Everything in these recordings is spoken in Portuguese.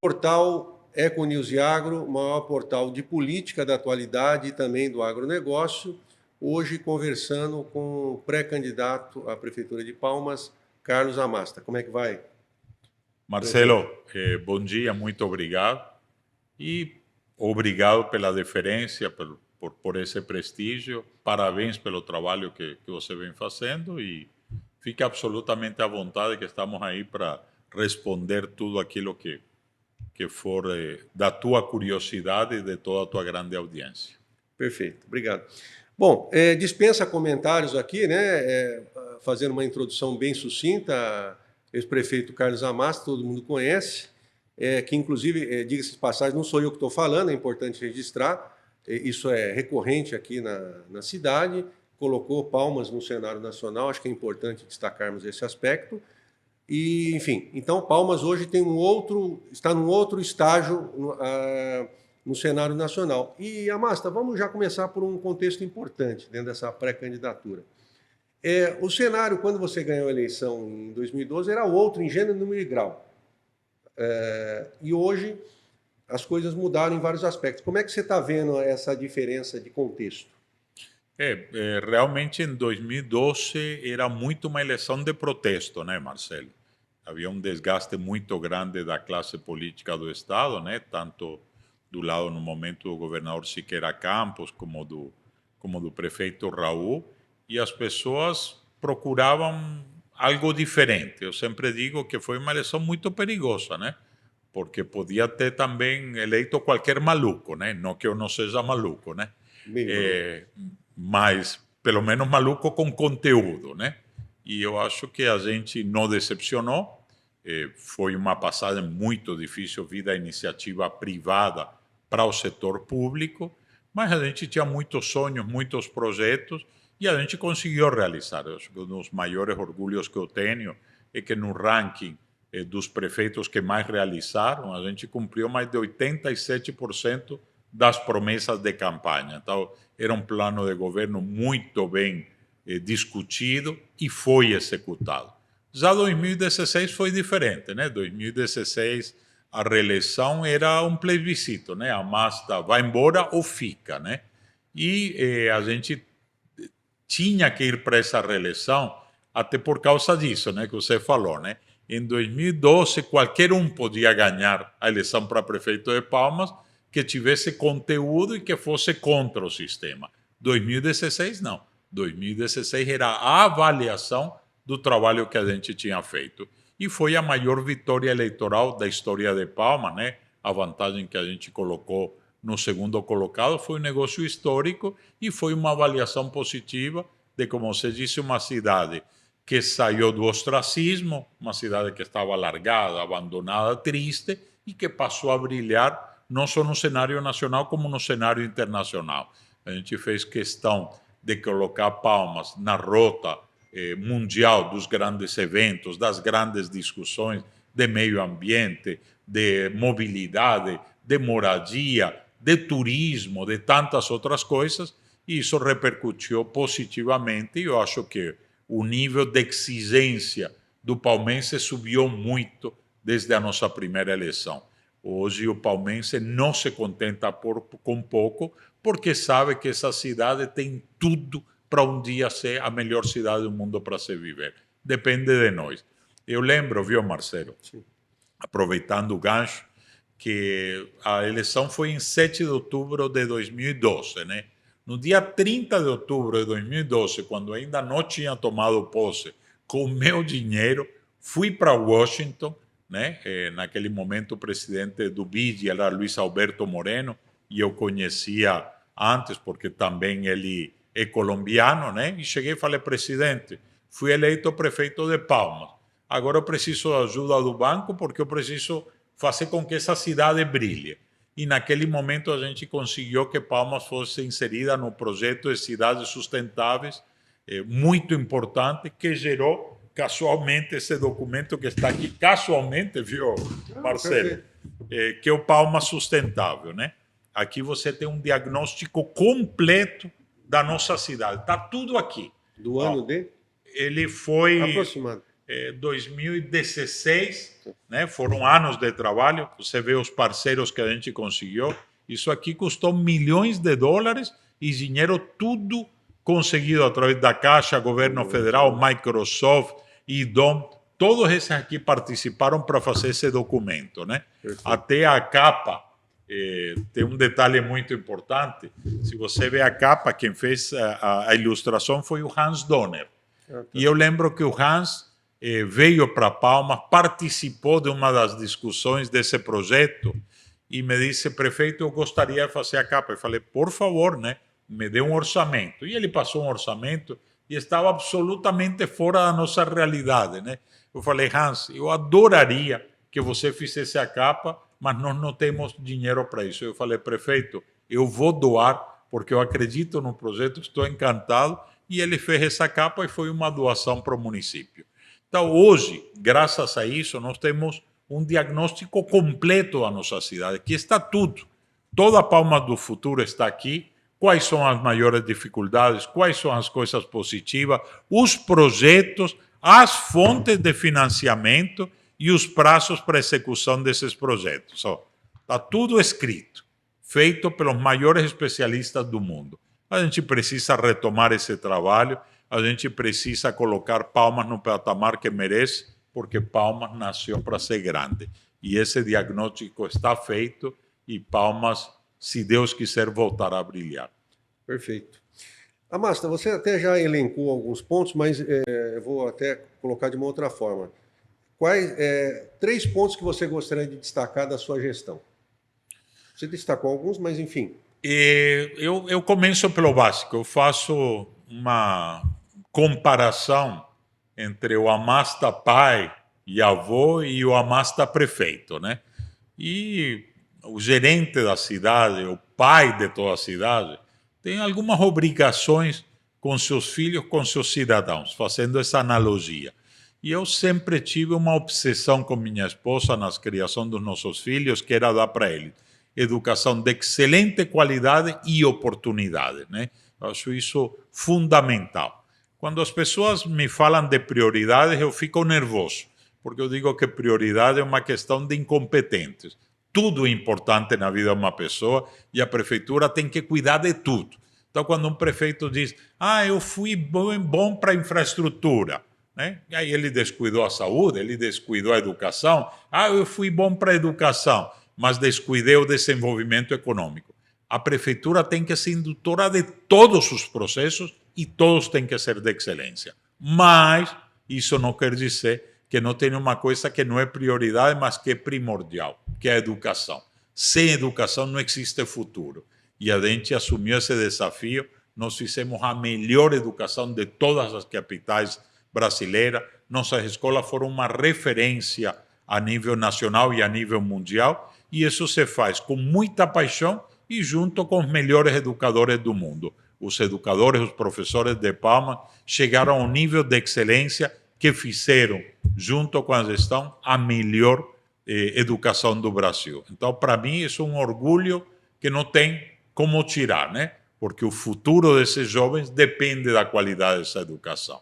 Portal Econews e Agro, o maior portal de política da atualidade e também do agronegócio, hoje conversando com o pré-candidato à Prefeitura de Palmas, Carlos Amasta. Como é que vai? Marcelo, bom dia, muito obrigado. E obrigado pela deferência, por esse prestígio. Parabéns pelo trabalho que você vem fazendo e fique absolutamente à vontade que estamos aí para responder tudo aquilo que for da tua curiosidade e de toda a tua grande audiência. Perfeito, obrigado. Bom, dispensa comentários aqui, né? Fazendo uma introdução bem sucinta, ex-prefeito Carlos Amasta, todo mundo conhece, que inclusive, diga-se de passagem, não sou eu que estou falando, é importante registrar, isso é recorrente aqui na cidade, colocou Palmas no cenário nacional, acho que é importante destacarmos esse aspecto. E, enfim, então Palmas hoje tem está num outro estágio no cenário nacional. E, Amasta, vamos já começar por um contexto importante dentro dessa pré-candidatura. O cenário, quando você ganhou a eleição em 2012, era outro, em gênero, número e grau. E hoje as coisas mudaram em vários aspectos. Como é que você está vendo essa diferença de contexto? Realmente em 2012 era muito uma eleição de protesto, né, Marcelo? Havia um desgaste muito grande da classe política do Estado, né, tanto do lado, no momento, do governador Siqueira Campos, como do prefeito Raul, e as pessoas procuravam algo diferente. Eu sempre digo que foi uma eleição muito perigosa, né? Porque podia ter também eleito qualquer maluco, né? Não que eu não seja maluco, né? Mas pelo menos maluco com conteúdo, né? E eu acho que a gente não decepcionou. Foi uma passagem muito difícil vir da iniciativa privada para o setor público, mas a gente tinha muitos sonhos, muitos projetos e a gente conseguiu realizar. Eu acho que um dos maiores orgulhos que eu tenho é que no ranking dos prefeitos que mais realizaram, a gente cumpriu mais de 87% das promessas de campanha. Então, era um plano de governo muito bem discutido e foi executado. Já 2016 foi diferente, né? 2016 a reeleição era um plebiscito, né? Amasta vai embora ou fica, né? E a gente tinha que ir para essa reeleição até por causa disso, né? Que você falou, né? Em 2012 qualquer um podia ganhar a eleição para prefeito de Palmas que tivesse conteúdo e que fosse contra o sistema. 2016 não. 2016 era a avaliação do trabalho que a gente tinha feito. E foi a maior vitória eleitoral da história de Palmas, né? A vantagem que a gente colocou no segundo colocado foi um negócio histórico e foi uma avaliação positiva de, como você disse, uma cidade que saiu do ostracismo, uma cidade que estava largada, abandonada, triste, e que passou a brilhar não só no cenário nacional, como no cenário internacional. A gente fez questão de colocar Palmas na rota mundial dos grandes eventos, das grandes discussões de meio ambiente, de mobilidade, de moradia, de turismo, de tantas outras coisas, e isso repercutiu positivamente, e eu acho que o nível de exigência do palmense subiu muito desde a nossa primeira eleição. Hoje o palmense não se contenta com pouco, porque sabe que essa cidade tem tudo para um dia ser a melhor cidade do mundo para se viver. Depende de nós. Eu lembro, viu, Marcelo, sim, aproveitando o gancho, que a eleição foi em 7 de outubro de 2012, né? No dia 30 de outubro de 2012, quando ainda não tinha tomado posse, com o meu dinheiro, fui para Washington, né? Naquele momento o presidente do BID era Luiz Alberto Moreno, e eu conhecia antes, porque também ele é colombiano, né? E cheguei e falei, presidente, fui eleito prefeito de Palmas. Agora eu preciso da ajuda do banco, porque eu preciso fazer com que essa cidade brilhe. E naquele momento a gente conseguiu que Palmas fosse inserida no projeto de cidades sustentáveis, muito importante, que gerou casualmente esse documento que está aqui, casualmente, viu, Marcelo? Que é o Palmas Sustentável, né? Aqui você tem um diagnóstico completo da nossa cidade. Está tudo aqui. Do ano de? Ele foi... Aproximado. 2016, né? Foram anos de trabalho. Você vê os parceiros que a gente conseguiu. Isso aqui custou milhões de dólares e dinheiro tudo conseguido através da Caixa, governo federal, Microsoft, IDOM. Todos esses aqui participaram para fazer esse documento, né? Até a capa. Tem um detalhe muito importante. Se você vê a capa, quem fez a ilustração foi o Hans Donner. E eu lembro que o Hans veio para Palmas, participou de uma das discussões desse projeto e me disse: prefeito, eu gostaria de fazer a capa. Eu falei: por favor, né? Me dê um orçamento. E ele passou um orçamento e estava absolutamente fora da nossa realidade, né? Eu falei: Hans, eu adoraria que você fizesse a capa, mas nós não temos dinheiro para isso. Eu falei: prefeito, eu vou doar, porque eu acredito no projeto, estou encantado. E ele fez essa capa e foi uma doação para o município. Então, hoje, graças a isso, nós temos um diagnóstico completo da nossa cidade. Aqui está tudo. Toda a Palmas do Futuro está aqui. Quais são as maiores dificuldades, quais são as coisas positivas, os projetos, as fontes de financiamento e os prazos para execução desses projetos. Está tudo escrito, feito pelos maiores especialistas do mundo. A gente precisa retomar esse trabalho, a gente precisa colocar Palmas no patamar que merece, porque Palmas nasceu para ser grande. E esse diagnóstico está feito e Palmas, se Deus quiser, voltará a brilhar. Perfeito. Amasta, você até já elencou alguns pontos, mas eu vou até colocar de uma outra forma. Quais 3 pontos que você gostaria de destacar da sua gestão? Você destacou alguns, mas enfim. Eu começo pelo básico. Eu faço uma comparação entre o Amasta pai e avô e o Amasta prefeito, né? E o gerente da cidade, o pai de toda a cidade, tem algumas obrigações com seus filhos, com seus cidadãos, fazendo essa analogia. E eu sempre tive uma obsessão com minha esposa na criação dos nossos filhos, que era dar para eles educação de excelente qualidade e oportunidade, né? Eu acho isso fundamental. Quando as pessoas me falam de prioridades, eu fico nervoso, porque eu digo que prioridade é uma questão de incompetentes. Tudo é importante na vida de uma pessoa e a prefeitura tem que cuidar de tudo. Então, quando um prefeito diz: eu fui bom para a infraestrutura, né? E aí ele descuidou a saúde, ele descuidou a educação. Eu fui bom para a educação, mas descuidei o desenvolvimento econômico. A prefeitura tem que ser indutora de todos os processos e todos têm que ser de excelência. Mas isso não quer dizer que não tem uma coisa que não é prioridade, mas que é primordial, que é a educação. Sem educação não existe futuro. E a gente assumiu esse desafio. Nós fizemos a melhor educação de todas as capitais brasileiras. Nossas escolas foram uma referência a nível nacional e a nível mundial. E isso se faz com muita paixão e junto com os melhores educadores do mundo. Os educadores, os professores de Palmas chegaram ao nível de excelência que fizeram, junto com a gestão, a melhor educação do Brasil. Então, para mim, isso é um orgulho que não tem como tirar, né? Porque o futuro desses jovens depende da qualidade dessa educação.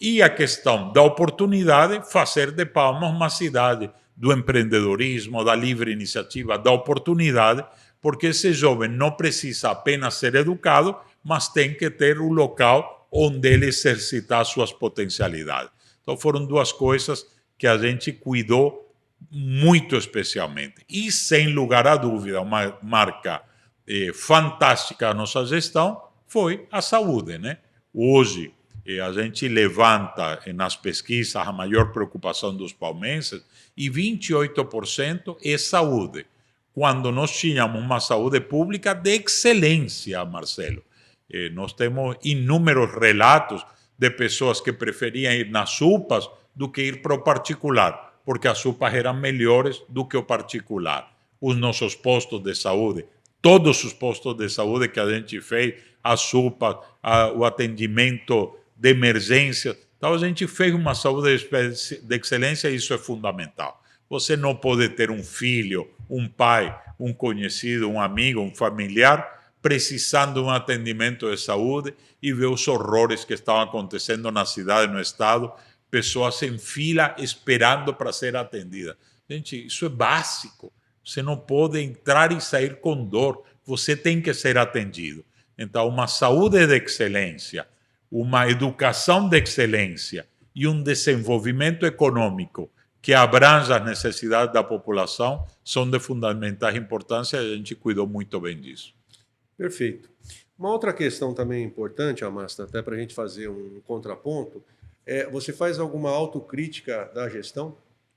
E a questão da oportunidade, fazer de Palmas uma cidade do empreendedorismo, da livre iniciativa, da oportunidade, porque esse jovem não precisa apenas ser educado, mas tem que ter um local onde ele exercitar suas potencialidades. Então foram 2 coisas que a gente cuidou muito especialmente. E, sem lugar a dúvida, uma marca fantástica da nossa gestão foi a saúde, né? Hoje, a gente levanta nas pesquisas a maior preocupação dos palmenses e 28% é saúde. Quando nós tínhamos uma saúde pública de excelência, Marcelo. Nós temos inúmeros relatos de pessoas que preferiam ir nas UPAs do que ir para o particular, porque as UPAs eram melhores do que o particular. Os nossos postos de saúde, todos os postos de saúde que a gente fez, as UPAs, o atendimento de emergência. Então, a gente fez uma saúde de excelência e isso é fundamental. Você não pode ter um filho, um pai, um conhecido, um amigo, um familiar precisando de um atendimento de saúde e ver os horrores que estavam acontecendo na cidade, no estado, pessoas em fila esperando para ser atendidas. Gente, isso é básico. Você não pode entrar e sair com dor. Você tem que ser atendido. Então, uma saúde de excelência, uma educação de excelência e um desenvolvimento econômico que abranja as necessidades da população são de fundamental importância e a gente cuidou muito bem disso. Perfeito. Uma outra questão também importante, Amasta, até para a gente fazer um contraponto, você faz alguma autocrítica da gestão?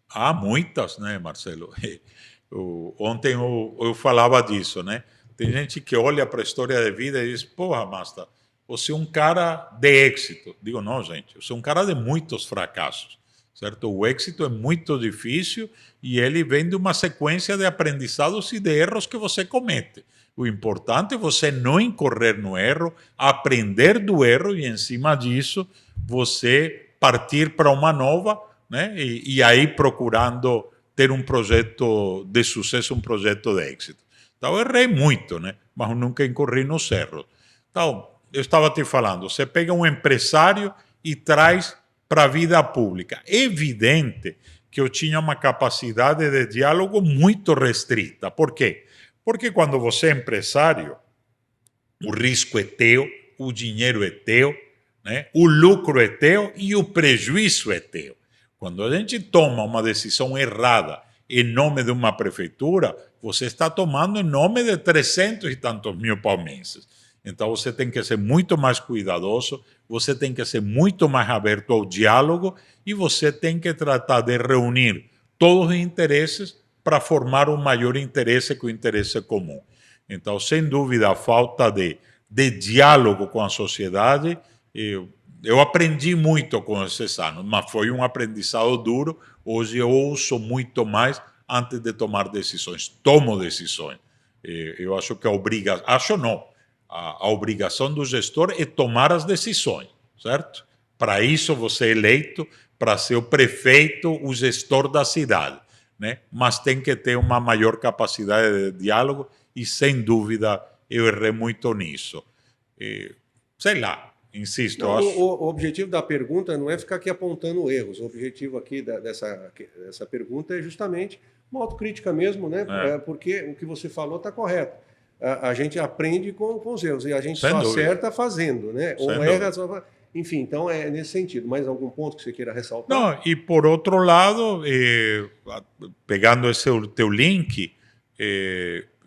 Há muitas, né, Marcelo? Ontem eu falava disso, né? Tem gente que olha para a história de vida e diz, porra, Masta, você é um cara de êxito. Digo, não, gente, eu sou um cara de muitos fracassos, certo? O êxito é muito difícil e ele vem de uma sequência de aprendizados e de erros que você comete. O importante é você não incorrer no erro, aprender do erro e, em cima disso, você partir para uma nova, né? E aí procurando ter um projeto de sucesso, um projeto de êxito. Então, eu errei muito, né? Mas eu nunca incorri nos erros. Então, eu estava te falando, você pega um empresário e traz para a vida pública. É evidente que eu tinha uma capacidade de diálogo muito restrita. Por quê? Porque quando você é empresário, o risco é teu, o dinheiro é teu, né? O lucro é teu e o prejuízo é teu. Quando a gente toma uma decisão errada em nome de uma prefeitura, você está tomando em nome de 300 e tantos mil palmenses. Então você tem que ser muito mais cuidadoso, você tem que ser muito mais aberto ao diálogo e você tem que tratar de reunir todos os interesses para formar um maior interesse que o interesse comum. Então, sem dúvida, a falta de diálogo com a sociedade, eu aprendi muito com esses anos, mas foi um aprendizado duro. Hoje eu ouço muito mais antes de tomar decisões. Tomo decisões. Eu acho que a obrigação do gestor é tomar as decisões, certo? Para isso você é eleito, para ser o prefeito, o gestor da cidade, né? Mas tem que ter uma maior capacidade de diálogo e, sem dúvida, eu errei muito nisso. Sei lá, insisto. Não, o objetivo da pergunta não é ficar aqui apontando erros. O objetivo aqui dessa pergunta é justamente uma autocrítica mesmo, né? Porque o que você falou está correto. A gente aprende com os erros e a gente só acerta fazendo, né? Ou erra só... Enfim, então é nesse sentido. Mais algum ponto que você queira ressaltar? Não, e por outro lado, pegando esse teu link,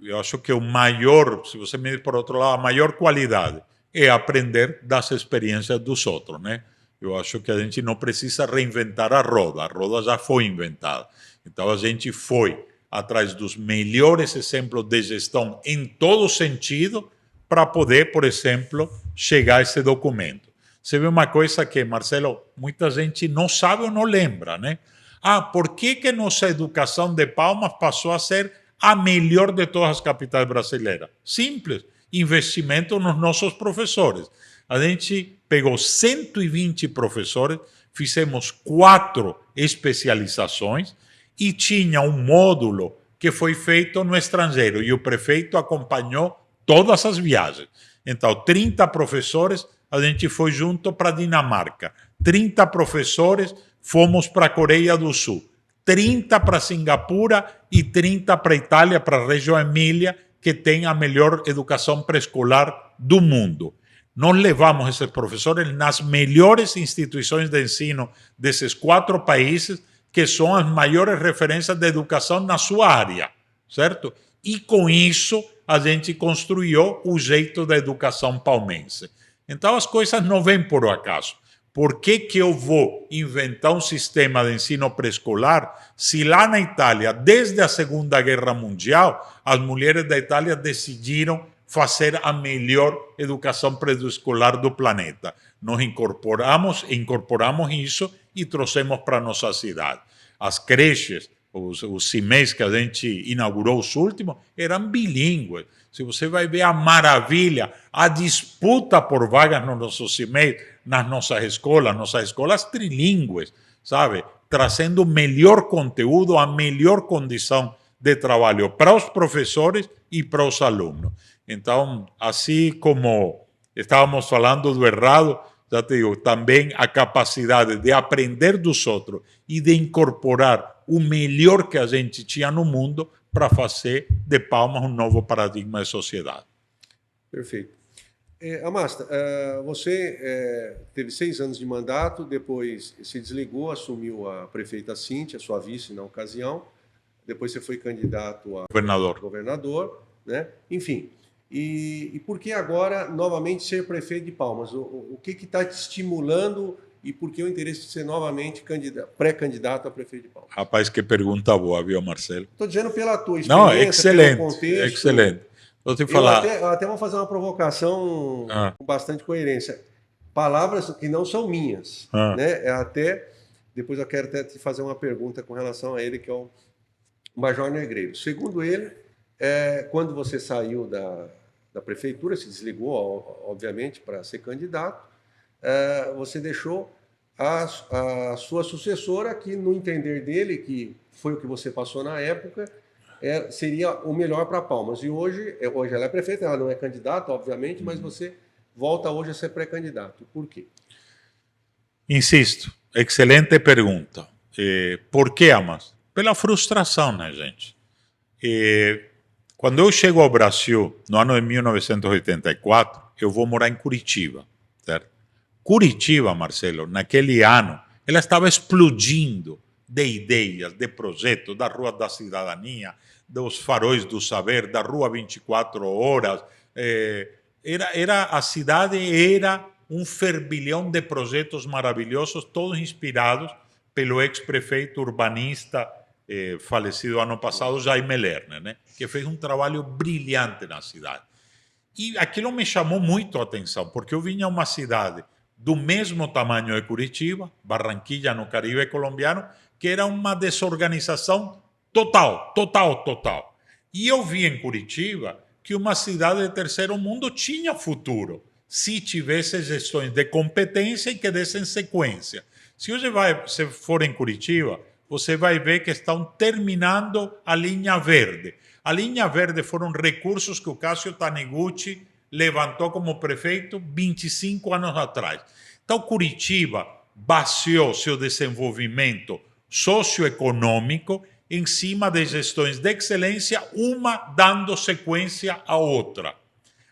eu acho que o maior, se você me diz por outro lado, a maior qualidade é aprender das experiências dos outros, né? Eu acho que a gente não precisa reinventar a roda já foi inventada. Então a gente foi atrás dos melhores exemplos de gestão em todo sentido para poder, por exemplo, chegar a esse documento. Você vê uma coisa que, Marcelo, muita gente não sabe ou não lembra, né? Por que nossa educação de Palmas passou a ser a melhor de todas as capitais brasileiras? Simples, investimento nos nossos professores. A gente pegou 120 professores, fizemos 4 especializações e tinha um módulo que foi feito no estrangeiro e o prefeito acompanhou todas as viagens. Então, 30 professores, a gente foi junto para a Dinamarca. 30 professores, fomos para a Coreia do Sul. 30 para Singapura e 30 para a Itália, para a Reggio Emília, que tem a melhor educação pré-escolar do mundo. Nós levamos esses professores nas melhores instituições de ensino desses 4 países, que são as maiores referências de educação na sua área, certo? E com isso a gente construiu o jeito da educação palmense. Então as coisas não vêm por acaso. Por que eu vou inventar um sistema de ensino pré-escolar se lá na Itália, desde a Segunda Guerra Mundial, as mulheres da Itália decidiram fazer a melhor educação pré-escolar do planeta? Nós incorporamos isso e trouxemos para a nossa cidade. As creches, os CIMEIs que a gente inaugurou, os últimos, eram bilíngues. Se você vai ver a maravilha, a disputa por vagas nos nossos CIMEIs, nas nossas escolas trilíngues, sabe? Trazendo o melhor conteúdo, a melhor condição de trabalho para os professores e para os alunos. Então, assim como estávamos falando do errado, já te digo, também a capacidade de aprender dos outros e de incorporar o melhor que a gente tinha no mundo para fazer de Palmas um novo paradigma de sociedade. Perfeito. Amasta, você teve 6 anos de mandato, depois se desligou, assumiu a prefeita Cíntia, sua vice na ocasião, depois você foi candidato a governador, né? Enfim, e por que agora novamente ser prefeito de Palmas? O que está te estimulando e por que o interesse de ser novamente pré-candidato a prefeito de Palmas? Rapaz, que pergunta boa, viu, Marcelo? Estou dizendo pela tua experiência, não, excelente, pelo contexto. Excelente. Vou te falar. Eu até vou fazer uma provocação com bastante coerência. Palavras que não são minhas, né? Depois eu quero até te fazer uma pergunta com relação a ele, que é o Major Negreiro. Segundo ele, quando você saiu da prefeitura, se desligou, obviamente, para ser candidato, você deixou a sua sucessora, que no entender dele, que foi o que você passou na época, seria o melhor para Palmas. E hoje ela é prefeita, ela não é candidata, obviamente, mas você volta hoje a ser pré-candidato. Por quê? Insisto, excelente pergunta. Por que, Amas? Pela frustração, né, gente? Quando eu chego ao Brasil, no ano de 1984, eu vou morar em Curitiba, certo? Curitiba, Marcelo, naquele ano, ela estava explodindo de ideias, de projetos, da Rua da Cidadania, dos Faróis do Saber, da Rua 24 Horas. A cidade era um fervilhão de projetos maravilhosos, todos inspirados pelo ex-prefeito urbanista falecido ano passado, Jaime Lerner, né? Que fez um trabalho brilhante na cidade. E aquilo me chamou muito a atenção, porque eu vinha a uma cidade do mesmo tamanho de Curitiba, Barranquilla, no Caribe colombiano, que era uma desorganização total. E eu vi em Curitiba que uma cidade de terceiro mundo tinha futuro, se tivesse gestões de competência e que dessem sequência. Se você for em Curitiba, você vai ver que estão terminando a linha verde. A linha verde foram recursos que o Cássio Taniguchi levantou como prefeito 25 anos atrás. Então, Curitiba baseou seu desenvolvimento socioeconômico em cima de gestões de excelência, uma dando sequência à outra.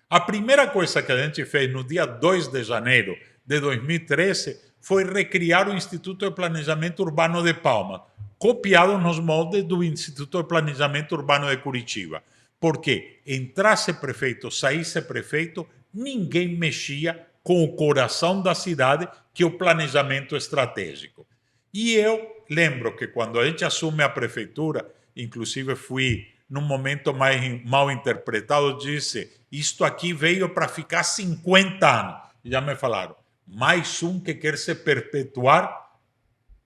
A primeira coisa que a gente fez no dia 2 de janeiro de 2013 foi recriar o Instituto de Planejamento Urbano de Palmas, copiado nos moldes do Instituto de Planejamento Urbano de Curitiba. Porque entrasse prefeito, saísse prefeito, ninguém mexia com o coração da cidade, que é o planejamento estratégico. E eu lembro que quando a gente assume a prefeitura, inclusive fui, num momento mais mal interpretado, disse, isto aqui veio para ficar 50 anos. E já me falaram, mais um que quer se perpetuar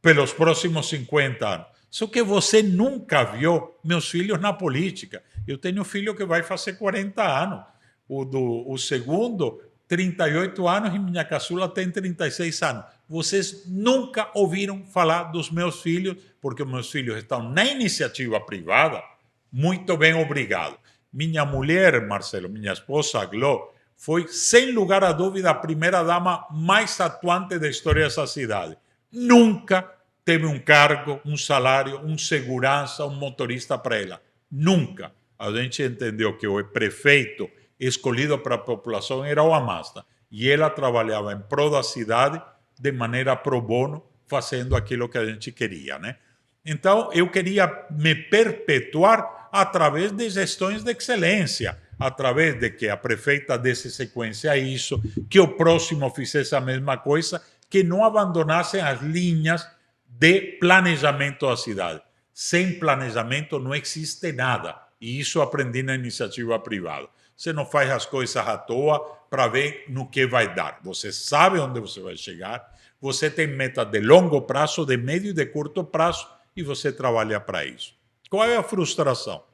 pelos próximos 50 anos. Só que você nunca viu meus filhos na política. Eu tenho um filho que vai fazer 40 anos. O segundo, 38 anos, e minha caçula tem 36 anos. Vocês nunca ouviram falar dos meus filhos, porque meus filhos estão na iniciativa privada. Muito bem, obrigado. Minha mulher, Marcelo, minha esposa, Gló, foi, sem lugar a dúvida, a primeira dama mais atuante da história dessa cidade. Nunca teve um cargo, um salário, um segurança, um motorista para ela. Nunca. A gente entendeu que o prefeito escolhido para a população era o Amasta. E ela trabalhava em prol da cidade de maneira pro bono, fazendo aquilo que a gente queria, né? Então, eu queria me perpetuar através de gestões de excelência, através de que a prefeita desse sequência a isso, que o próximo fizesse a mesma coisa, que não abandonassem as linhas de planejamento da cidade. Sem planejamento não existe nada. E isso aprendi na iniciativa privada. Você não faz as coisas à toa para ver no que vai dar. Você sabe onde você vai chegar, você tem meta de longo prazo, de médio e de curto prazo, e você trabalha para isso. Qual é a frustração?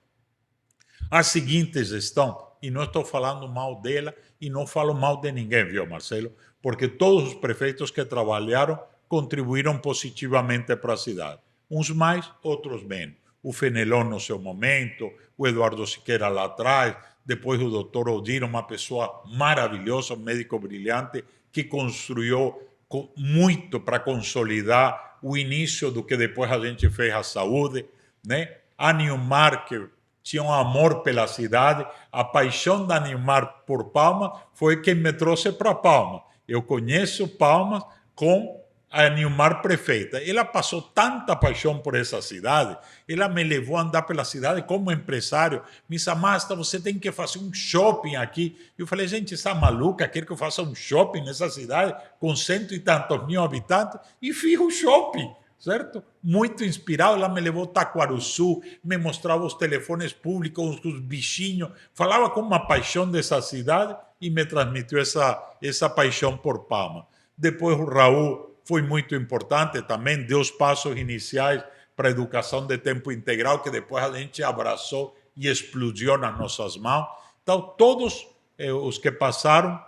A seguinte gestão, e não estou falando mal dela, e não falo mal de ninguém, viu, Marcelo? Porque todos os prefeitos que trabalharam contribuíram positivamente para a cidade. Uns mais, outros menos. O Fenelon no seu momento, o Eduardo Siqueira lá atrás, depois o doutor Odir, uma pessoa maravilhosa, um médico brilhante, que construiu muito para consolidar o início do que depois a gente fez a saúde, né? A Nilmar, que tinha um amor pela cidade, a paixão da Nilmar por Palmas foi quem me trouxe para Palmas. Eu conheço Palmas com a Nilmar prefeita. Ela passou tanta paixão por essa cidade, ela me levou a andar pela cidade como empresário. Me disse, Amasta, você tem que fazer um shopping aqui. Eu falei, gente, está maluca? Quer que eu faça um shopping nessa cidade com 100 e tantos mil habitantes? E fiz um shopping, certo? Muito inspirado. Ela me levou a Taquarussu, me mostrava os telefones públicos, os bichinhos, falava com uma paixão dessa cidade e me transmitiu essa paixão por Palma. Depois o Raul foi muito importante também, deu os passos iniciais para a educação de tempo integral, que depois a gente abraçou e explodiu nas nossas mãos. Então, todos os que passaram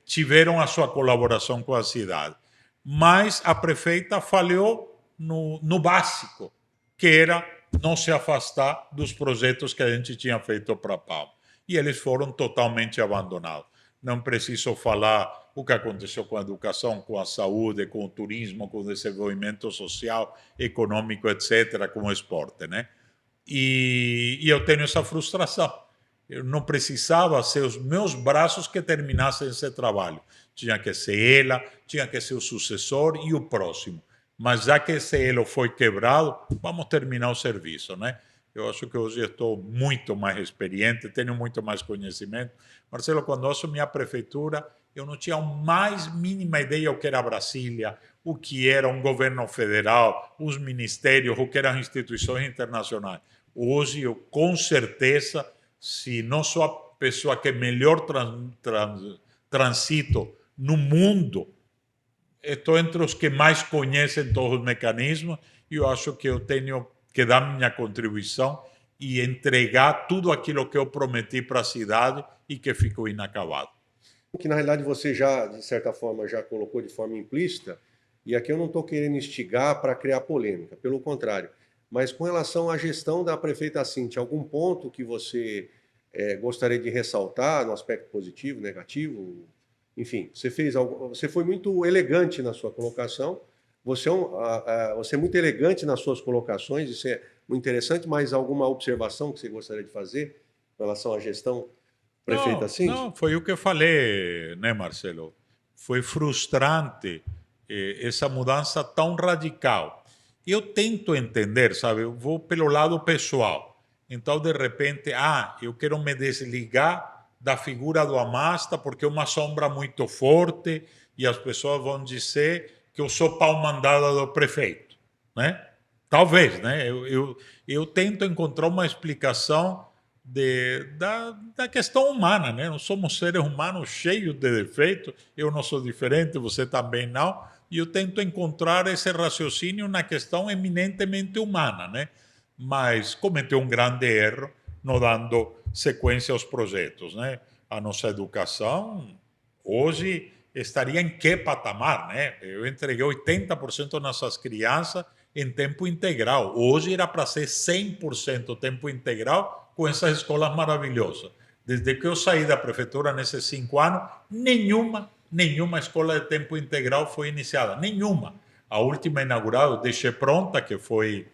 tiveram a sua colaboração com a cidade. Mas a prefeita falhou no básico, que era não se afastar dos projetos que a gente tinha feito para Palma. E eles foram totalmente abandonados. Não preciso falar o que aconteceu com a educação, com a saúde, com o turismo, com o desenvolvimento social, econômico, etc., com o esporte, né? E eu tenho essa frustração. Eu não precisava ser os meus braços que terminassem esse trabalho. Tinha que ser ela, tinha que ser o sucessor e o próximo. Mas já que esse elo foi quebrado, vamos terminar o serviço, né? Eu acho que hoje estou muito mais experiente, tenho muito mais conhecimento. Marcelo, quando eu assumi a prefeitura, eu não tinha a mais mínima ideia o que era Brasília, o que era um governo federal, os ministérios, o que eram instituições internacionais. Hoje, eu com certeza, se não sou a pessoa que melhor transito no mundo, estou entre os que mais conhecem todos os mecanismos e eu acho que eu tenho que dar minha contribuição e entregar tudo aquilo que eu prometi para a cidade e que ficou inacabado. Que na realidade você já, de certa forma, já colocou de forma implícita, e aqui eu não estou querendo instigar para criar polêmica, pelo contrário. Mas com relação à gestão da prefeita Cíntia, algum ponto que você gostaria de ressaltar no aspecto positivo, negativo? Enfim, você foi muito elegante na sua colocação, você é muito elegante nas suas colocações, isso é muito interessante, mas alguma observação que você gostaria de fazer em relação à gestão prefeita Cíntia? Não, foi o que eu falei, né, Marcelo? Foi frustrante essa mudança tão radical. Eu tento entender, sabe? Eu vou pelo lado pessoal. Então, de repente, eu quero me desligar da figura do Amasta porque é uma sombra muito forte e as pessoas vão dizer que eu sou pau-mandada do prefeito, né? Talvez, né? Eu tento encontrar uma explicação da questão humana, né? Nós somos seres humanos cheios de defeitos, eu não sou diferente, você também não, e eu tento encontrar esse raciocínio na questão eminentemente humana, né? Mas cometeu um grande erro não dando sequência aos projetos, né? A nossa educação hoje estaria em que patamar, né? Eu entreguei 80% das nossas crianças em tempo integral. Hoje era para ser 100% tempo integral com essas escolas maravilhosas. Desde que eu saí da prefeitura nesses 5 anos, nenhuma escola de tempo integral foi iniciada. Nenhuma. A última inaugurada eu deixei pronta, que foi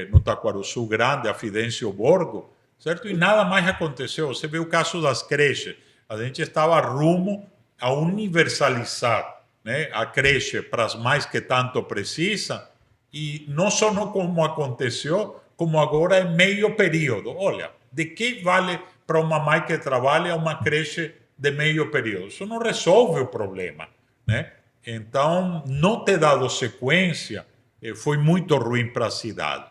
no Taquarussu Grande, a Fidêncio Borgo, certo? E nada mais aconteceu. Você vê o caso das creches. A gente estava rumo a universalizar, né, a creche para as mães que tanto precisam, e não só não como aconteceu, como agora é meio período. Olha, de que vale para uma mãe que trabalha uma creche de meio período? Isso não resolve o problema, né? Então, não ter dado sequência foi muito ruim para a cidade.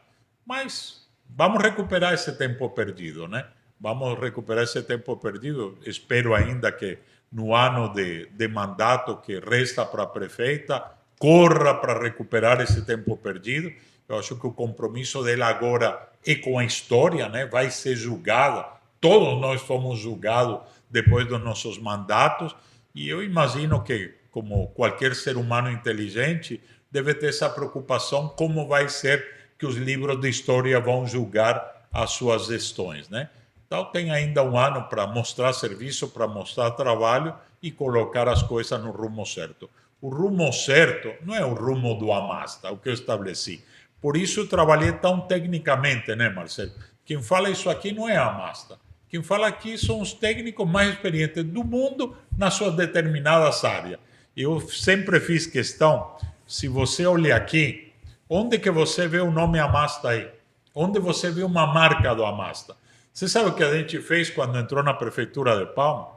Mas vamos recuperar esse tempo perdido, né? Vamos recuperar esse tempo perdido. Espero ainda que no ano de mandato que resta para a prefeita, corra para recuperar esse tempo perdido. Eu acho que o compromisso dela agora é com a história, né? Vai ser julgada. Todos nós fomos julgados depois dos nossos mandatos. E eu imagino que, como qualquer ser humano inteligente, deve ter essa preocupação como vai ser que os livros de história vão julgar as suas gestões, né? Então, tal, tem ainda um ano para mostrar serviço, para mostrar trabalho e colocar as coisas no rumo certo. O rumo certo não é o rumo do Amasta, o que eu estabeleci. Por isso eu trabalhei tão tecnicamente, né, Marcelo? Quem fala isso aqui não é a Amasta. Quem fala aqui são os técnicos mais experientes do mundo nas suas determinadas áreas. Eu sempre fiz questão, se você olha aqui, onde que você vê o nome Amasta aí? Onde você vê uma marca do Amasta? Você sabe o que a gente fez quando entrou na prefeitura de Palma?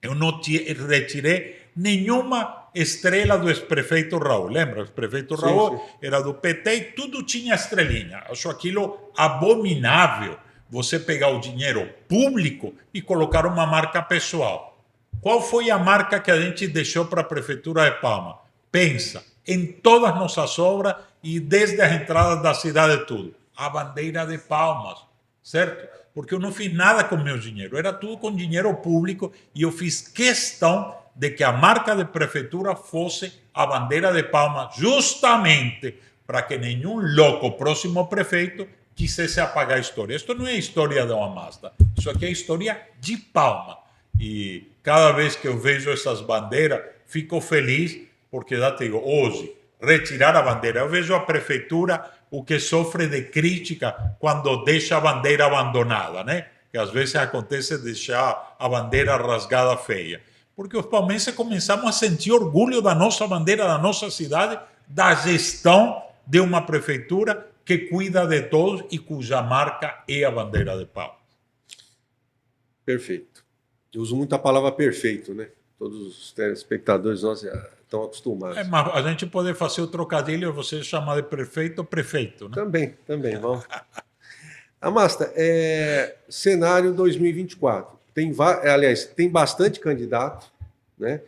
Eu não retirei nenhuma estrela do ex-prefeito Raul. Lembra? O ex-prefeito Raul era do PT e tudo tinha estrelinha. Acho aquilo abominável, você pegar o dinheiro público e colocar uma marca pessoal. Qual foi a marca que a gente deixou para a prefeitura de Palma? Pensa, em todas nossas obras e desde as entradas da cidade tudo. A bandeira de Palmas, certo? Porque eu não fiz nada com meu dinheiro, era tudo com dinheiro público e eu fiz questão de que a marca de prefeitura fosse a bandeira de Palmas, justamente para que nenhum louco próximo prefeito quisesse apagar a história. Isto não é história da Amasta, isso aqui é história de Palma. E cada vez que eu vejo essas bandeiras, fico feliz, porque já te digo, hoje, retirar a bandeira, eu vejo a prefeitura o que sofre de crítica quando deixa a bandeira abandonada, né? Que às vezes acontece deixar a bandeira rasgada feia. Porque os palmenses começamos a sentir orgulho da nossa bandeira, da nossa cidade, da gestão de uma prefeitura que cuida de todos e cuja marca é a bandeira de Palmas. Perfeito. Eu uso muito a palavra perfeito, né? Todos os telespectadores nossos estão acostumados. Mas a gente pode fazer o trocadilho, você chamar de prefeito, né? Também, vamos. Amasta, cenário 2024. Tem bastante candidato, né?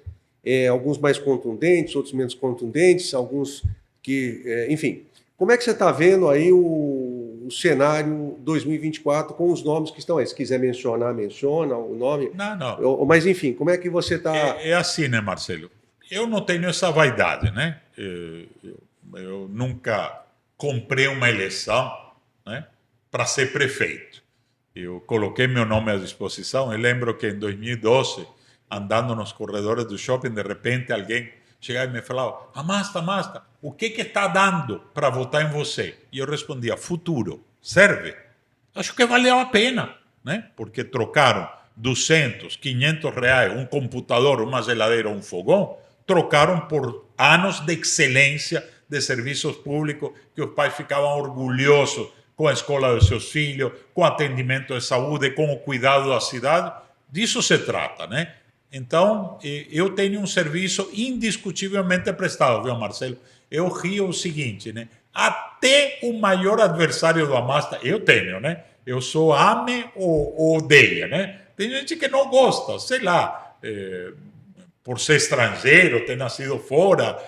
Alguns mais contundentes, outros menos contundentes, alguns que, enfim. Como é que você está vendo aí o cenário 2024 com os nomes que estão aí? Se quiser mencionar, menciona o nome. Não. Mas, enfim, como é que você está... É assim, né, Marcelo? Eu não tenho essa vaidade, né? Eu nunca comprei uma eleição, né, para ser prefeito. Eu coloquei meu nome à disposição. Eu lembro que em 2012, andando nos corredores do shopping, de repente alguém chegava e me falava: Amasta, o que está dando para votar em você? E eu respondia: futuro. Serve? Acho que valeu a pena, né? Porque trocaram 200, 500 reais, um computador, uma geladeira, um fogão, trocaram por anos de excelência de serviços públicos que os pais ficavam orgulhosos com a escola dos seus filhos, com o atendimento de saúde, com o cuidado da cidade. Disso se trata, né? Então, eu tenho um serviço indiscutivelmente prestado, viu, Marcelo? Eu rio o seguinte, né? Até o maior adversário do Amasta, eu tenho, né? Eu sou ame ou odeia, né? Tem gente que não gosta, sei lá, por ser estrangeiro, ter nascido fora,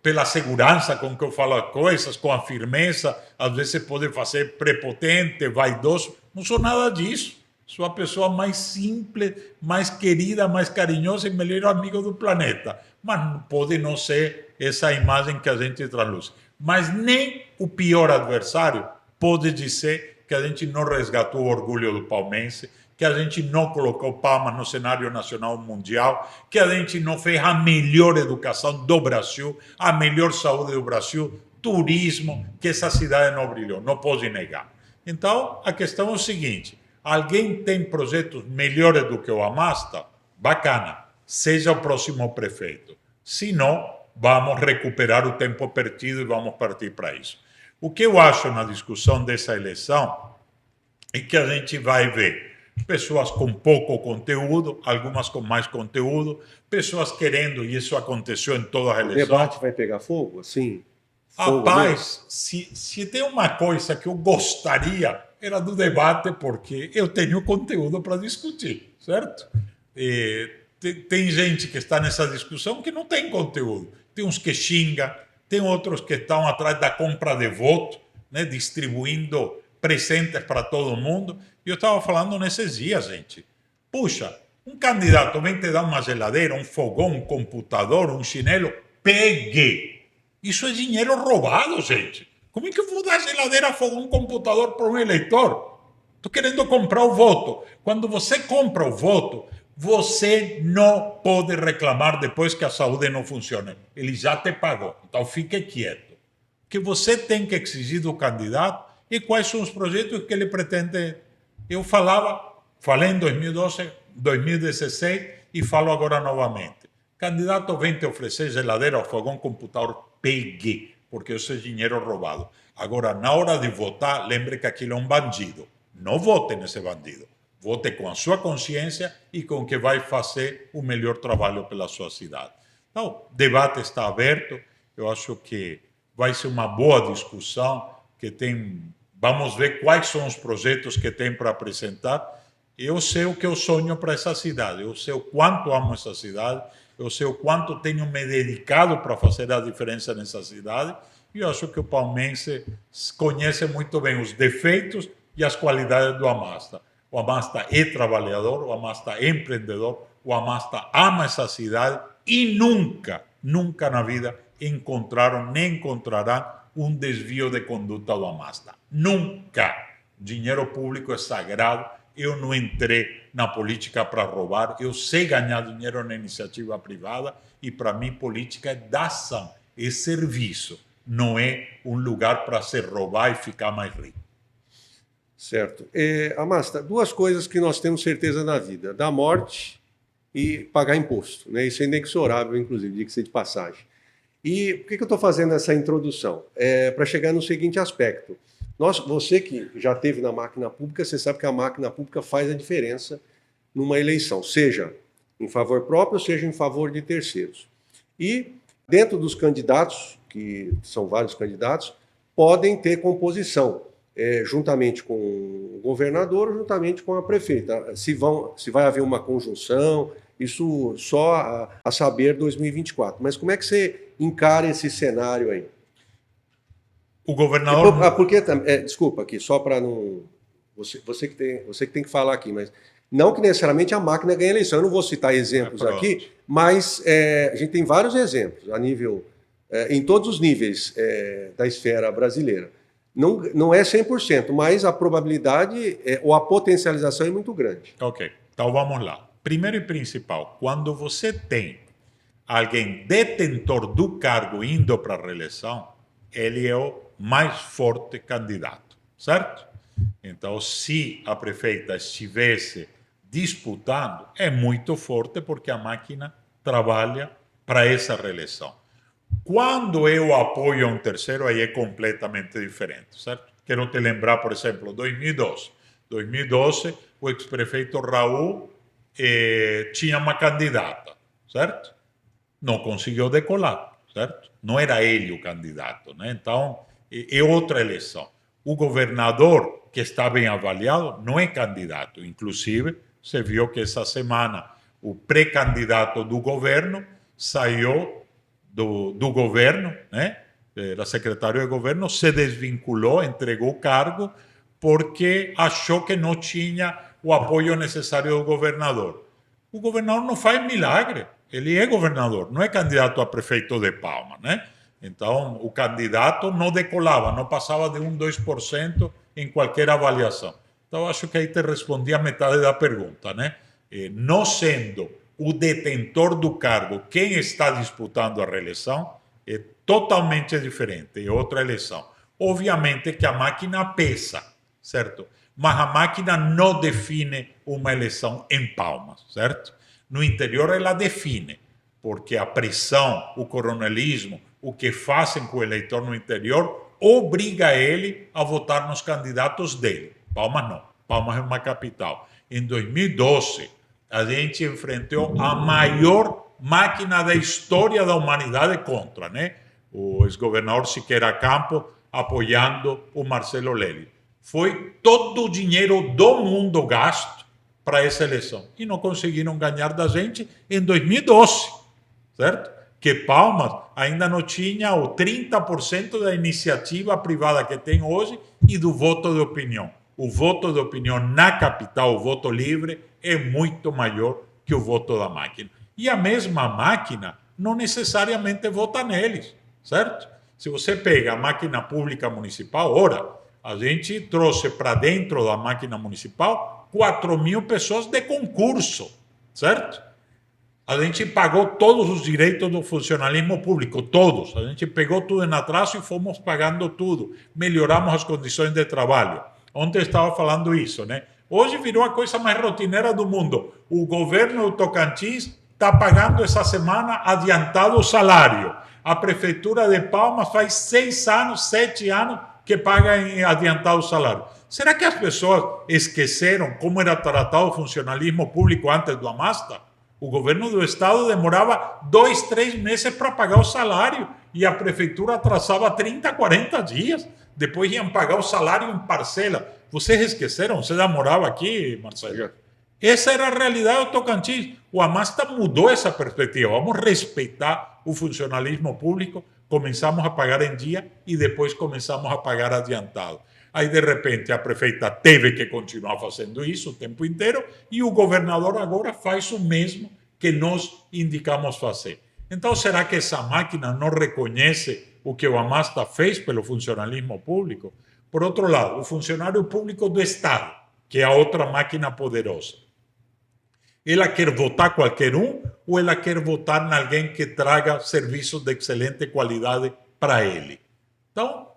pela segurança com que eu falo as coisas, com a firmeza, às vezes pode fazer prepotente, vaidoso. Não sou nada disso. Sou a pessoa mais simples, mais querida, mais carinhosa e melhor amigo do planeta. Mas pode não ser essa imagem que a gente transluz. Mas nem o pior adversário pode dizer que a gente não resgatou o orgulho do palmense, que a gente não colocou Palmas no cenário nacional mundial, que a gente não fez a melhor educação do Brasil, a melhor saúde do Brasil, turismo, que essa cidade não brilhou, não pode negar. Então, a questão é o seguinte: alguém tem projetos melhores do que o Amasta? Bacana, seja o próximo prefeito. Se não, vamos recuperar o tempo perdido e vamos partir para isso. O que eu acho na discussão dessa eleição é que a gente vai ver pessoas com pouco conteúdo, algumas com mais conteúdo, pessoas querendo, e isso aconteceu em todas as eleições. O debate vai pegar fogo, assim? Rapaz, se tem uma coisa que eu gostaria, era do debate, porque eu tenho conteúdo para discutir, certo? Tem gente que está nessa discussão que não tem conteúdo. Tem uns que xingam, tem outros que estão atrás da compra de voto, né, distribuindo presentes para todo mundo. Eu estava falando nesses dias, gente. Puxa, um candidato vem te dar uma geladeira, um fogão, um computador, um chinelo, pegue. Isso é dinheiro roubado, gente. Como é que eu vou dar geladeira, fogão, computador para um eleitor? Estou querendo comprar o voto. Quando você compra o voto, você não pode reclamar depois que a saúde não funciona. Ele já te pagou. Então fique quieto. O que você tem que exigir do candidato e quais são os projetos que ele pretende. Eu falei em 2012, 2016 e falo agora novamente. Candidato vem te oferecer geladeira, fogão, computador, pegue, porque isso é dinheiro roubado. Agora, na hora de votar, lembre que aquilo é um bandido. Não vote nesse bandido. Vote com a sua consciência e com o que vai fazer o melhor trabalho pela sua cidade. Então, o debate está aberto. Eu acho que vai ser uma boa discussão que tem. Vamos ver quais são os projetos que tem para apresentar. Eu sei o que eu sonho para essa cidade. Eu sei o quanto amo essa cidade. Eu sei o quanto tenho me dedicado para fazer a diferença nessa cidade. E eu acho que o palmeirense conhece muito bem os defeitos e as qualidades do Amasta. O Amasta é trabalhador, o Amasta é empreendedor, o Amasta ama essa cidade e nunca, nunca na vida encontraram nem encontrarão um desvio de conduta do Amasta. Nunca. Dinheiro público é sagrado. Eu não entrei na política para roubar. Eu sei ganhar dinheiro na iniciativa privada e, para mim, política é dação, é serviço. Não é um lugar para se roubar e ficar mais rico. Certo. Amasta, duas coisas que nós temos certeza na vida: da morte e pagar imposto. Né? Isso é inexorável, inclusive, diga-se de passagem. E por que eu estou fazendo essa introdução? Para chegar no seguinte aspecto. Você que já esteve na máquina pública, você sabe que a máquina pública faz a diferença numa eleição, seja em favor próprio, seja em favor de terceiros. E dentro dos candidatos, que são vários candidatos, podem ter composição, juntamente com o governador ou juntamente com a prefeita. Se vai haver uma conjunção, isso só a saber 2024. Mas como é que você encara esse cenário aí? O governador... Desculpa aqui, só para não... Você que tem que falar aqui, mas não que necessariamente a máquina ganhe eleição. Eu não vou citar exemplos aqui, mas a gente tem vários exemplos a nível, em todos os níveis da esfera brasileira. Não é 100%, mas a probabilidade ou a potencialização é muito grande. Ok, então vamos lá. Primeiro e principal, quando você tem alguém detentor do cargo indo para a reeleição, ele é o mais forte candidato, certo? Então, se a prefeita estivesse disputando, é muito forte porque a máquina trabalha para essa reeleição. Quando eu apoio um terceiro, aí é completamente diferente, certo? Quero te lembrar, por exemplo, 2012. 2012, o ex-prefeito Raul tinha uma candidata, certo? Não conseguiu decolar, certo? Não era ele o candidato, né? Então, é outra eleição. O governador, que está bem avaliado, não é candidato. Inclusive, você viu que essa semana o pré-candidato do governo saiu do governo, né? Era secretário de governo, se desvinculou, entregou o cargo, porque achou que não tinha o apoio necessário do governador. O governador não faz milagre. Ele é governador, não é candidato a prefeito de Palma, né? Então, o candidato não decolava, não passava de 2% em qualquer avaliação. Então, acho que aí te respondi a metade da pergunta, né? Não sendo o detentor do cargo quem está disputando a reeleição, é totalmente diferente, é outra eleição. Obviamente que a máquina pesa, certo? Mas a máquina não define uma eleição em Palmas, certo? No interior ela define, porque a pressão, o coronelismo, o que fazem com o eleitor no interior, obriga ele a votar nos candidatos dele. Palmas não. Palmas é uma capital. Em 2012, a gente enfrentou a maior máquina da história da humanidade contra, né? O ex-governador Siqueira Campos apoiando o Marcelo Lely. Foi todo o dinheiro do mundo gasto para essa eleição. E não conseguiram ganhar da gente em 2012, certo? Que Palmas ainda não tinha o 30% da iniciativa privada que tem hoje e do voto de opinião. O voto de opinião na capital, o voto livre, é muito maior que o voto da máquina. E a mesma máquina não necessariamente vota neles, certo? Se você pega a máquina pública municipal, ora, a gente trouxe para dentro da máquina municipal 4.000 pessoas de concurso, certo? A gente pagou todos os direitos do funcionalismo público, todos. A gente pegou tudo em atraso e fomos pagando tudo. Melhoramos as condições de trabalho. Ontem eu estava falando isso, né? Hoje virou a coisa mais rotineira do mundo. O governo do Tocantins está pagando essa semana adiantado o salário. A prefeitura de Palmas faz 6 anos, 7 anos que paga em adiantado o salário. Será que as pessoas esqueceram como era tratado o funcionalismo público antes do Amasta? O governo do estado demorava 2, 3 meses para pagar o salário e a prefeitura atrasava 30, 40 dias. Depois iam pagar o salário em parcela. Vocês esqueceram? Você já morava aqui, Marcelo? Essa era a realidade do Tocantins. O Amasta mudou essa perspectiva. Vamos respeitar o funcionalismo público. Começamos a pagar em dia e depois começamos a pagar adiantado. Aí, de repente, a prefeita teve que continuar fazendo isso o tempo inteiro e o governador agora faz o mesmo que nós indicamos fazer. Então, será que essa máquina não reconhece o que o Amasta fez pelo funcionalismo público? Por outro lado, o funcionário público do Estado, que é a outra máquina poderosa. Ela quer votar qualquer um ou ela quer votar em alguém que traga serviços de excelente qualidade para ele? Então,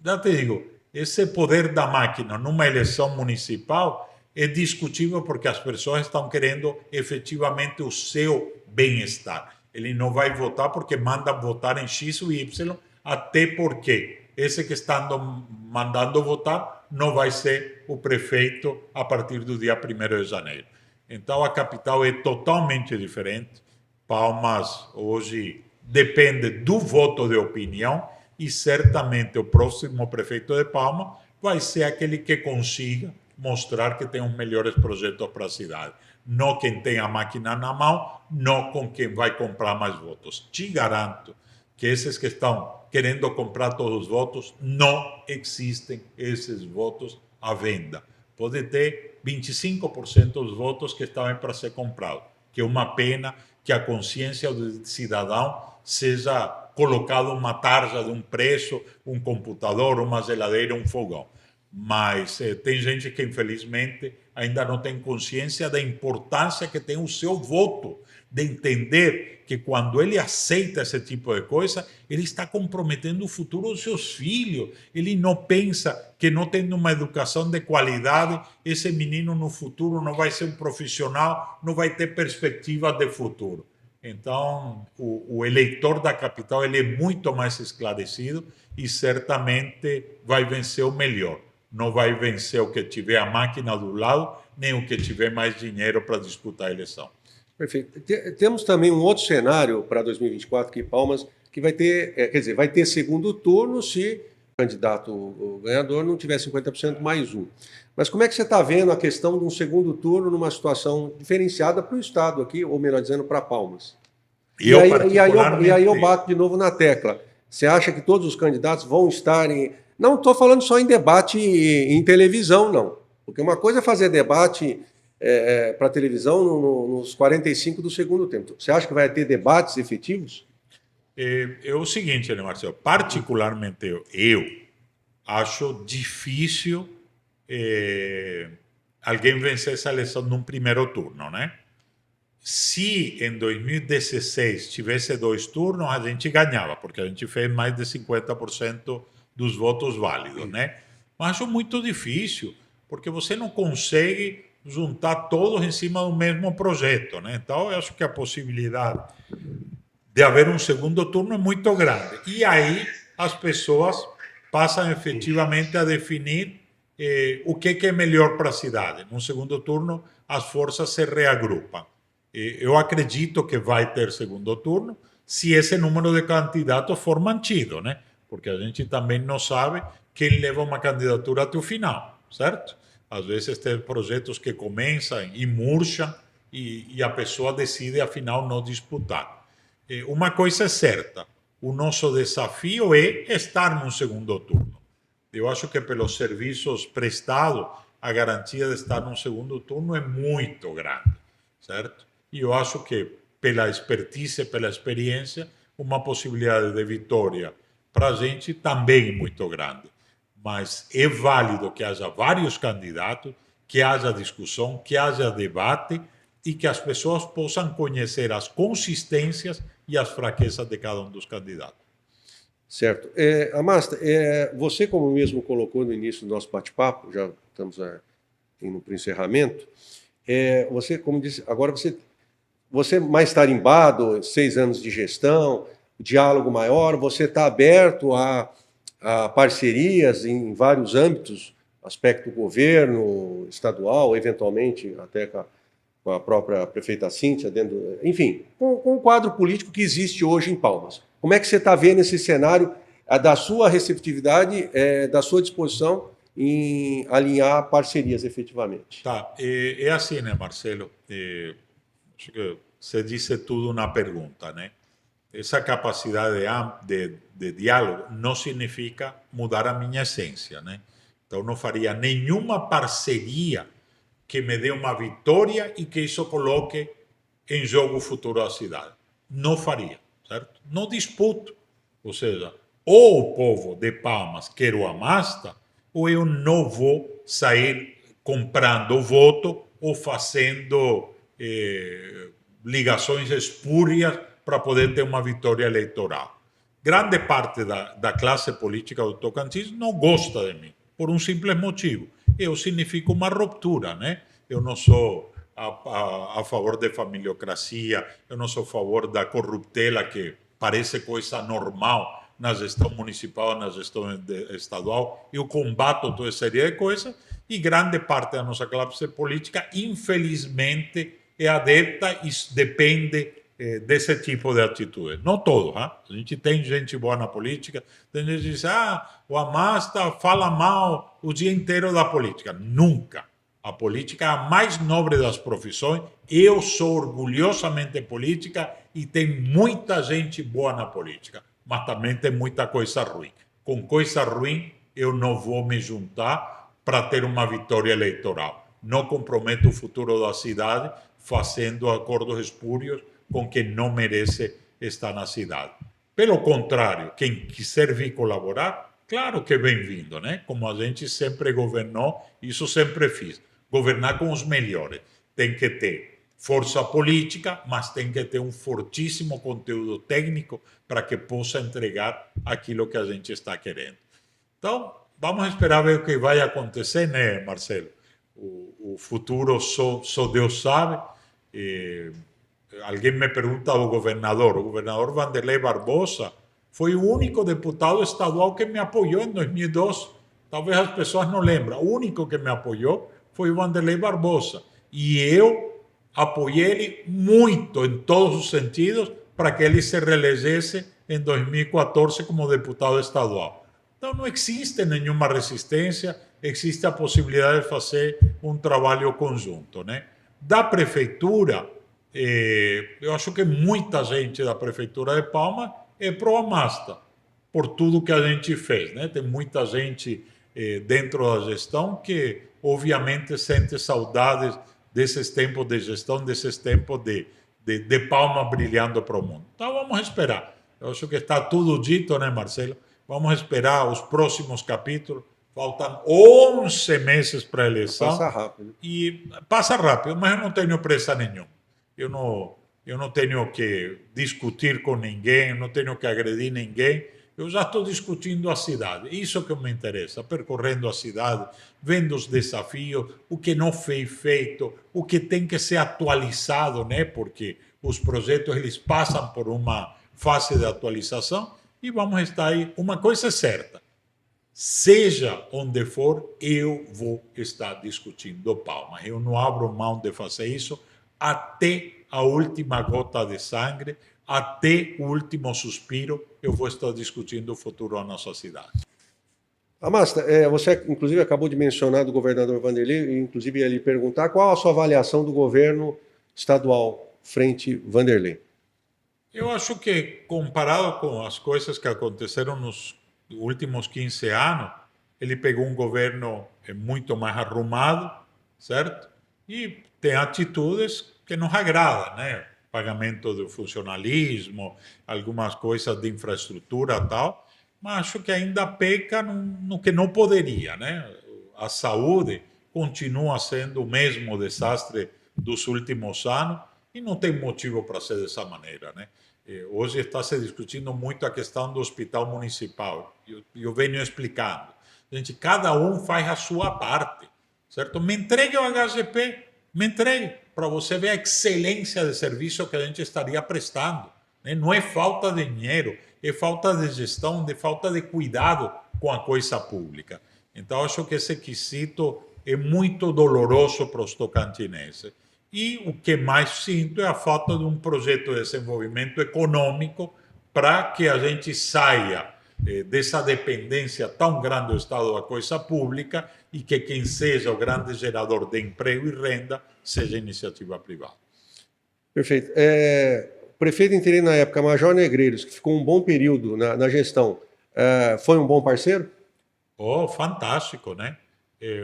já te digo, esse poder da máquina numa eleição municipal é discutível porque as pessoas estão querendo efetivamente o seu bem-estar. Ele não vai votar porque manda votar em X ou Y, até porque esse que está mandando votar não vai ser o prefeito a partir do dia 1º de janeiro. Então a capital é totalmente diferente. Palmas hoje depende do voto de opinião e certamente o próximo prefeito de Palmas vai ser aquele que consiga mostrar que tem os melhores projetos para a cidade. Não quem tem a máquina na mão, não com quem vai comprar mais votos. Te garanto que esses que estão querendo comprar todos os votos, não existem esses votos à venda. Pode ter 25% dos votos que estavam para ser comprados, que é uma pena que a consciência do cidadão seja colocada uma tarja de um preço, um computador, uma geladeira, um fogão. Mas tem gente que, infelizmente, ainda não tem consciência da importância que tem o seu voto, de entender que quando ele aceita esse tipo de coisa, ele está comprometendo o futuro dos seus filhos. Ele não pensa que não tendo uma educação de qualidade, esse menino no futuro não vai ser um profissional, não vai ter perspectiva de futuro. Então, o eleitor da capital ele é muito mais esclarecido e certamente vai vencer o melhor. Não vai vencer o que tiver a máquina do lado, nem o que tiver mais dinheiro para disputar a eleição. Perfeito. Temos também um outro cenário para 2024 aqui em Palmas, que vai ter, quer dizer, vai ter segundo turno se o candidato, o ganhador, não tiver 50% mais um. Mas como é que você está vendo a questão de um segundo turno numa situação diferenciada para o Estado aqui, ou melhor dizendo, para Palmas? E aí eu bato de novo na tecla. Você acha que todos os candidatos vão estar em... Não estou falando só em debate em televisão, não. Porque uma coisa é fazer debate para televisão nos 45 do segundo tempo. Você acha que vai ter debates efetivos? É o seguinte, né, Marcelo? Particularmente eu acho difícil alguém vencer essa eleição num primeiro turno, né? Se em 2016 tivesse 2 turnos, a gente ganhava, porque a gente fez mais de 50% dos votos válidos, né? Mas acho muito difícil, porque você não consegue juntar todos em cima do mesmo projeto, né? Então, eu acho que a possibilidade de haver um segundo turno é muito grande. E aí as pessoas passam efetivamente a definir o que é melhor para a cidade. No segundo turno, as forças se reagrupam. Eu acredito que vai ter segundo turno se esse número de candidatos for mantido, né? Porque a gente também não sabe quem leva uma candidatura até o final, certo? Às vezes tem projetos que começam e murcham e a pessoa decide, afinal, não disputar. Uma coisa é certa, o nosso desafio é estar no segundo turno. Eu acho que pelos serviços prestados, a garantia de estar no segundo turno é muito grande, certo? E eu acho que pela expertise, pela experiência, uma possibilidade de vitória para a gente também é muito grande. mas é válido que haja vários candidatos, que haja discussão, que haja debate e que as pessoas possam conhecer as consistências e as fraquezas de cada um dos candidatos. Certo. Amasta, você, como mesmo colocou no início do nosso bate-papo, já estamos indo para o encerramento, você, como disse, agora você mais tarimbado, 6 anos de gestão, diálogo maior, você está aberto a parcerias em vários âmbitos, aspecto governo, estadual, eventualmente até com a própria prefeita Cíntia, enfim, com o quadro político que existe hoje em Palmas. Como é que você está vendo esse cenário da sua receptividade, da sua disposição em alinhar parcerias efetivamente? Tá, é assim, né, Marcelo? Acho que você disse tudo na pergunta, né? Essa capacidade de diálogo não significa mudar a minha essência, né? Então, não faria nenhuma parceria que me dê uma vitória e que isso coloque em jogo o futuro da cidade. Não faria, certo? Não disputo. Ou seja, ou o povo de Palmas quer o Amasta, ou eu não vou sair comprando voto ou fazendo ligações espúrias para poder ter uma vitória eleitoral. Grande parte da classe política do Tocantins não gosta de mim, por um simples motivo. Eu significo uma ruptura, né? Eu não sou a favor da familiocracia, eu não sou a favor da corruptela, que parece coisa normal na gestão municipal, na gestão estadual. Eu combato toda essa série de coisas e grande parte da nossa classe política, infelizmente, é adepta e depende desse tipo de atitude. Não todo, hein? A gente tem gente boa na política, tem gente que diz, o Amasta fala mal o dia inteiro da política. Nunca. A política é a mais nobre das profissões. Eu sou orgulhosamente política e tem muita gente boa na política, mas também tem muita coisa ruim. Com coisa ruim, eu não vou me juntar para ter uma vitória eleitoral. Não comprometo o futuro da cidade fazendo acordos espúrios com quem não merece estar na cidade. Pelo contrário, quem quiser vir colaborar, claro que é bem-vindo, né? Como a gente sempre governou, isso sempre fiz. Governar com os melhores. Tem que ter força política, mas tem que ter um fortíssimo conteúdo técnico para que possa entregar aquilo que a gente está querendo. Então, vamos esperar ver o que vai acontecer, né, Marcelo? O futuro só Deus sabe. Alguém me pergunta o governador Wanderley Barbosa foi o único deputado estadual que me apoiou em 2012. Talvez as pessoas não lembram. O único que me apoiou foi o Wanderley Barbosa. E eu apoiei ele muito, em todos os sentidos, para que ele se reelegesse em 2014 como deputado estadual. Então não existe nenhuma resistência, existe a possibilidade de fazer um trabalho conjunto, né? Da prefeitura, eu acho que muita gente da prefeitura de Palmas é pro Amasta, por tudo que a gente fez, né? Tem muita gente dentro da gestão que, obviamente, sente saudades desses tempos de gestão, desses tempos de Palmas brilhando para o mundo. Então, vamos esperar. Eu acho que está tudo dito, né, Marcelo? Vamos esperar os próximos capítulos. Faltam 11 meses para a eleição. Passa rápido. E passa rápido, mas eu não tenho pressa nenhuma. Eu não tenho que discutir com ninguém, eu não tenho que agredir ninguém. Eu já estou discutindo a cidade. Isso que me interessa, percorrendo a cidade, vendo os desafios, o que não foi feito, o que tem que ser atualizado, né? Porque os projetos eles passam por uma fase de atualização e vamos estar aí. Uma coisa é certa, seja onde for, eu vou estar discutindo Palmas. Eu não abro mão de fazer isso até a última gota de sangue, até o último suspiro, eu vou estar discutindo o futuro da nossa cidade. Amasta, você inclusive acabou de mencionar do governador Wanderley, inclusive ia lhe perguntar qual a sua avaliação do governo estadual frente Wanderley. Eu acho que, comparado com as coisas que aconteceram nos últimos 15 anos, ele pegou um governo muito mais arrumado, certo? E tem atitudes que nos agradam, né? Pagamento do funcionalismo, algumas coisas de infraestrutura e tal, mas acho que ainda peca no que não poderia, né? A saúde continua sendo o mesmo desastre dos últimos anos e não tem motivo para ser dessa maneira, né? Hoje está se discutindo muito a questão do hospital municipal. Eu venho explicando. Gente, cada um faz a sua parte, certo? Me entregue o HGP, me entregue, para você ver a excelência de serviço que a gente estaria prestando, né? Não é falta de dinheiro, é falta de gestão, de falta de cuidado com a coisa pública. Então, acho que esse quesito é muito doloroso para os tocantinenses. E o que mais sinto é a falta de um projeto de desenvolvimento econômico para que a gente saia dessa dependência tão grande do Estado da coisa pública e que quem seja o grande gerador de emprego e renda seja a iniciativa privada. Perfeito. O prefeito interino na época, Major Negreiros, que ficou um bom período na gestão, foi um bom parceiro? Oh, fantástico, né?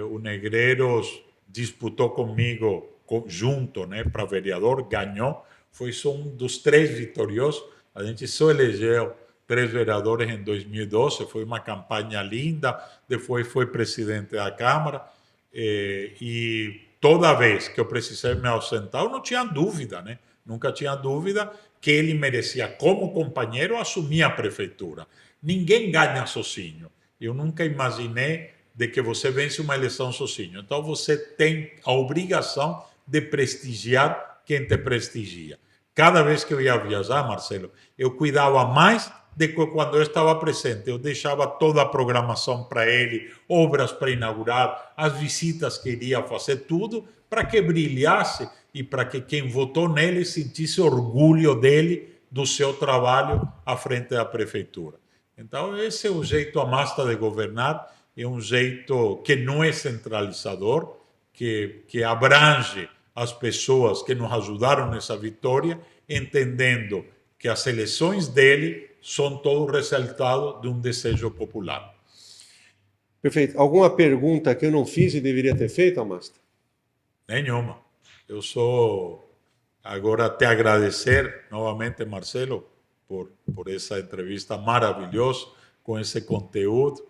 O Negreiros disputou comigo junto, né, para vereador, ganhou, foi só um dos 3 vitoriosos. A gente só elegeu 3 vereadores em 2012, foi uma campanha linda, depois foi presidente da Câmara, e toda vez que eu precisei me ausentar, eu não tinha dúvida, né? Nunca tinha dúvida que ele merecia, como companheiro, assumir a prefeitura. Ninguém ganha sozinho. Eu nunca imaginei de que você vence uma eleição sozinho. Então, você tem a obrigação de prestigiar quem te prestigia. Cada vez que eu ia viajar, Marcelo, eu cuidava mais de que quando eu estava presente. Eu deixava toda a programação para ele, obras para inaugurar, as visitas que iria fazer, tudo para que brilhasse e para que quem votou nele sentisse orgulho dele, do seu trabalho à frente da prefeitura. Então, esse é o jeito Amasta de governar, é um jeito que não é centralizador, que abrange as pessoas que nos ajudaram nessa vitória, entendendo que as eleições dele são todo resultado de um desejo popular. Perfeito. Alguma pergunta que eu não fiz e deveria ter feito, Amasta? Nenhuma. Eu só agora te agradecer novamente, Marcelo, por essa entrevista maravilhosa, com esse conteúdo.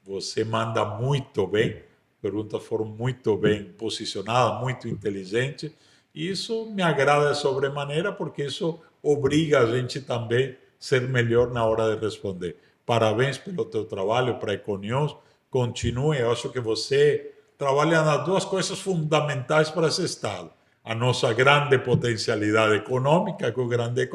Você manda muito bem, perguntas foram muito bem posicionadas, muito inteligentes. E isso me agrada de sobremaneira, porque isso obriga a gente também a ser melhor na hora de responder. Parabéns pelo teu trabalho para a Econius. Continue, eu acho que você trabalha nas 2 coisas fundamentais para esse Estado. A nossa grande potencialidade econômica, que é o grande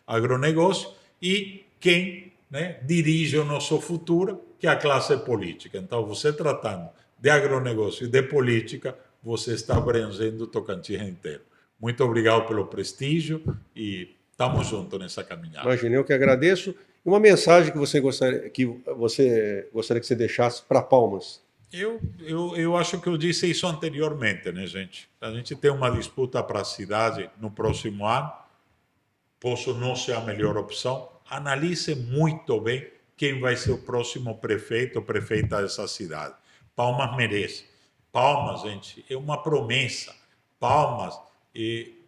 agronegócio, e quem, né, dirige o nosso futuro, que é a classe política. Então, você tratando de agronegócio e de política, você está abrangendo o Tocantins inteiro. Muito obrigado pelo prestígio e estamos juntos nessa caminhada. Imagina, eu que agradeço. Uma mensagem que você gostaria que você deixasse para Palmas. Eu acho que eu disse isso anteriormente, né, gente? A gente tem uma disputa para a cidade no próximo ano. Posso não ser a melhor opção. Analise muito bem quem vai ser o próximo prefeito ou prefeita dessa cidade. Palmas merece. Palmas, gente, é uma promessa. Palmas,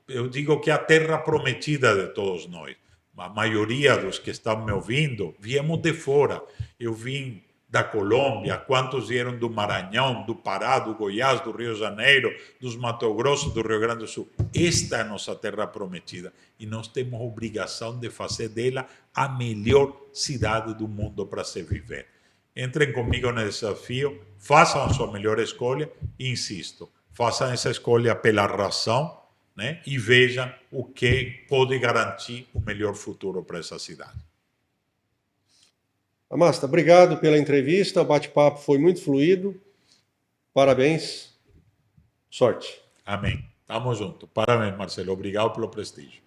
eu digo que é a terra prometida de todos nós. A maioria dos que estão me ouvindo viemos de fora. Eu vim da Colômbia, quantos vieram do Maranhão, do Pará, do Goiás, do Rio de Janeiro, dos Mato Grosso, do Rio Grande do Sul. Esta é a nossa terra prometida e nós temos a obrigação de fazer dela a melhor cidade do mundo para se viver. Entrem comigo no desafio, façam a sua melhor escolha e, insisto, façam essa escolha pela razão, né? E vejam o que pode garantir o melhor futuro para essa cidade. Amasta, obrigado pela entrevista, o bate-papo foi muito fluido. Parabéns, sorte. Amém. Tamo junto. Parabéns, Marcelo. Obrigado pelo prestígio.